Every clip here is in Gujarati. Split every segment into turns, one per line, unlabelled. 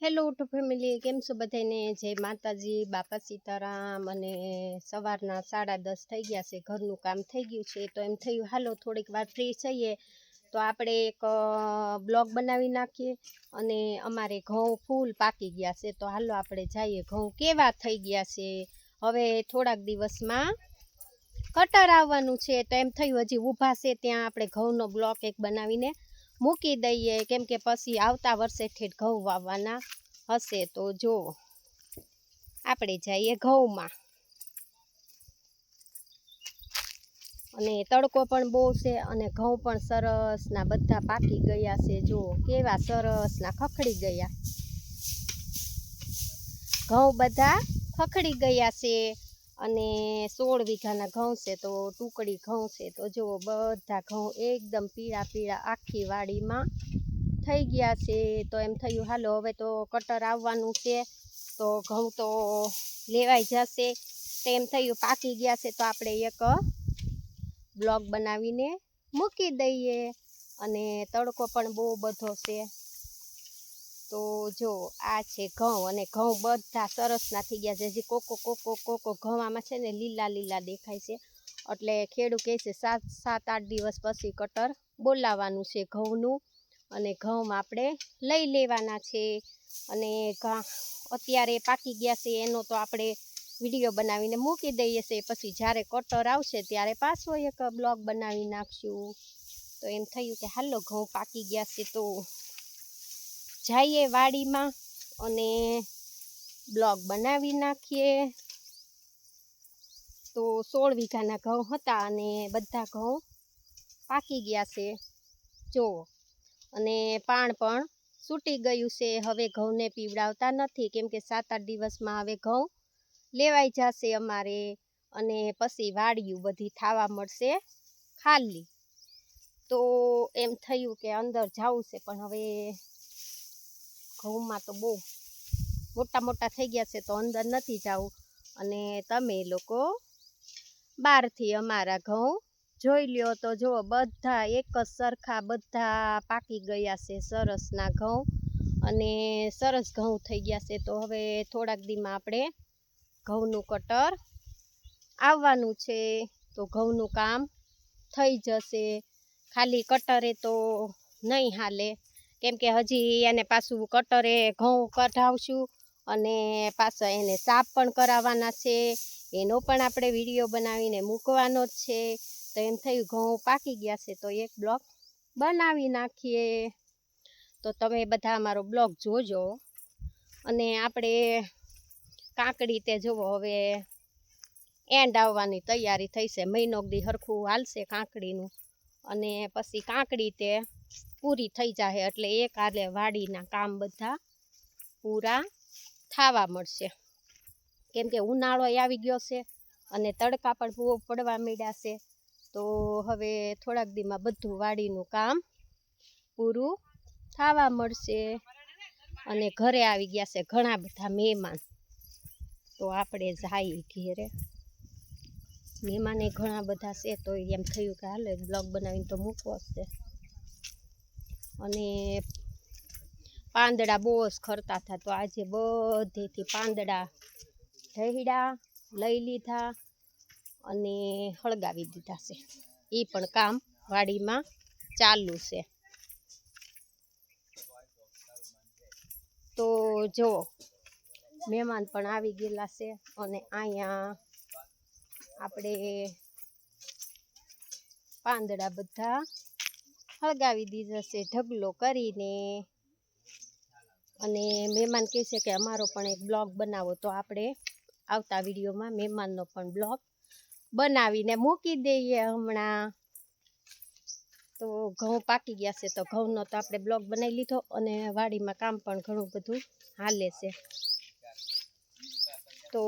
હેલો ટુ ફેમિલી, કેમ છો બધાને? જય માતાજી, બાપા સીતારામ. અને સવારના 10:30 થઈ ગયા છે, ઘરનું કામ થઈ ગયું છે. તો એમ થયું હાલો થોડીક વાર ફ્રી થઈએ તો આપણે એક બ્લોગ બનાવી નાખીએ. અને અમારે ઘઉં ફૂલ પાકી ગયા છે, તો હાલો આપણે જઈએ. ઘઉં કેવા થઈ ગયા છે, હવે થોડાક દિવસમાં કટર આવવાનું છે. તો એમ થયું હજી ઊભા છે ત્યાં આપણે ઘઉંનો બ્લોક એક બનાવીને મૂકી દઈએ, કેમ કે પછી આવતા વર્ષે ઠેઠ ઘઉં વાવવાના હશે. તો જો આપણે જઈએ ઘઉંમાં. અને તડકો પણ બહુ છે અને ઘઉં પણ સરસના બધા પાકી ગયા છે. જો કેવા સરસના ખખડી ગયા ઘઉં, બધા ખખડી ગયા છે. અને 16 વીઘાના ઘઉં છે, તો ટુકડી ઘઉં છે. તો જુઓ બધા ઘઉં એકદમ પીળા પીળા આખી વાડીમાં થઈ ગયા છે. તો એમ થયું હાલો હવે તો કટર આવવાનું છે, તો ઘઉં તો લેવાઈ જશે. તો એમ થયું પાકી ગયા છે તો આપણે એક બ્લોગ બનાવીને મૂકી દઈએ. અને તડકો પણ બહુ બધો છે. તો જો આ છે ઘઉં, અને ઘઉં બધા સરસના થઈ ગયા છે. હજી કોકો ઘઉં આમાં છે ને લીલા લીલા દેખાય છે, એટલે ખેડૂત કહે છે 7-8 દિવસ પછી કટર બોલાવવાનું છે ઘઉંનું. અને ઘઉં આપણે લઈ લેવાના છે. અને અત્યારે પાકી ગયા છે એનો તો આપણે વિડીયો બનાવીને મૂકી દઈએ છે. પછી જ્યારે કટર આવશે ત્યારે પાછો એક બ્લોગ બનાવી નાખશું. તો એમ થયું કે હાલો ઘઉં પાકી ગયા છે તો જઈએ વાડીમાં અને બ્લોગ બનાવી નાખીએ. તો 16 વીઘાના ઘઉં હતા અને બધા ઘઉં પાકી ગયા છે જો. અને પાણ પણ છૂટી ગયું છે. હવે ઘઉંને પીવડાવતા નથી, કેમ કે 7-8 દિવસમાં હવે ઘઉં લેવાઈ જશે અમારે. અને પછી વાડિયું બધી થવા મળશે ખાલી. તો એમ થયું કે અંદર જવું છે, પણ હવે ઘઉંમાં તો બહુ મોટા મોટા થઈ ગયા છે, તો અંદર નથી જવું. અને તમે લોકો બહારથી અમારા ઘઉં જોઈ લ્યો. તો જુઓ બધા એક જ સરખા બધા પાકી ગયા છે, સરસના ઘઉં. અને સરસ ઘઉં થઈ ગયા છે. તો હવે થોડાક દીમાં આપણે ઘઉંનું કટર આવવાનું છે, તો ઘઉંનું કામ થઈ જશે. ખાલી કટરે તો નહીં હાલે, કેમ કે હજી એને પાછું કટરે ઘઉં કઢાવશું અને પાછા એને સાફ પણ કરાવવાના છે. એનો પણ આપણે વિડીયો બનાવીને મૂકવાનો જ છે. તો એમ થયું ઘઉં પાકી ગયા છે તો એક બ્લોગ બનાવી નાખીએ. તો તમે બધા અમારો બ્લોગ જોજો. અને આપણે કાકડી તે જુઓ હવે એન્ડ આવવાની તૈયારી થઈ છે. મહિનો દી હરખું હાલશે કાકડીનું, અને પછી કાકડી તે પૂરી થઈ જાય એટલે એક આલે વાડીના કામ બધા પૂરા થવા મળશે. કેમ કે ઉનાળો આવી ગયો છે અને તડકા પણ બહુ પડવા માંડ્યા છે. તો હવે થોડાક દીમાં બધું વાડીનું કામ પૂરું થવા મળશે. અને ઘરે આવી ગયા છે ઘણા બધા મહેમાન, તો આપણે જઈએ ઘેરે. મહેમાને ઘણા બધા છે, તો એમ થયું કે હાલો બ્લોગ બનાવીને તો મૂકવો છે. અને પાંદડા બહુ જ ખરતા હતા, તો આજે બધેથી પાંદડા ઢહેડા લઈ લીધા અને હળગાવી દીધા છે. એ પણ કામ વાડીમાં ચાલુ છે. તો જો મહેમાન પણ આવી ગયેલા છે. અને અહીંયા આપણે પાંદડા બધા હળગાવી દીધા છે ઢગલો કરીને. અને મહેમાન કહે છે કે અમારો પણ એક બ્લોગ બનાવો, તો આપણે આવતા વિડીયોમાં મહેમાનનો પણ બ્લોગ બનાવીને મૂકી દઈએ હમણાં. તો ઘઉં પાકી ગયા છે, તો ઘઉંનો તો આપણે બ્લોગ બનાવી લીધો. અને વાડીમાં કામ પણ ઘણું બધું હાલે છે. તો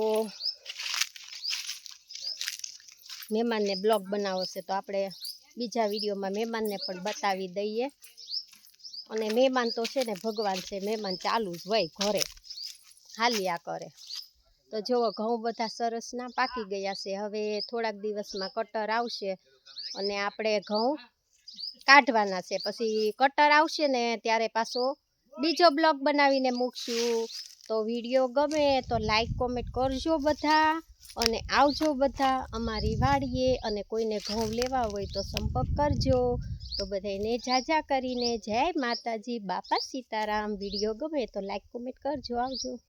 મહેમાનને બ્લોગ બનાવો છે, તો આપણે બીજા વિડીયોમાં મહેમાનને પણ બતાવી દઈએ. અને મહેમાન તો છે ને ભગવાન છે, મહેમાન ચાલુ જ હોય ઘરે, હાલ્યા કરે. તો જુઓ ઘઉં બધા સરસના પાકી ગયા છે. હવે થોડાક દિવસમાં કટર આવશે અને આપણે ઘઉં કાઢવાના છે. પછી કટર આવશે ને ત્યારે પાછો બીજો બ્લોગ બનાવીને મૂકશું. તો વિડીયો ગમે તો લાઈક કોમેન્ટ કરજો બધા, અને આવજો બધા અમારી વાડીએ, અને કોઈને ઘઉં લેવા હોય તો સંપર્ક કરજો. તો બધાને જાજા કરીને જય માતાજી, બાપા સીતારામ. વિડીયો ગમે તો લાઈક કોમેન્ટ કરજો. આવજો.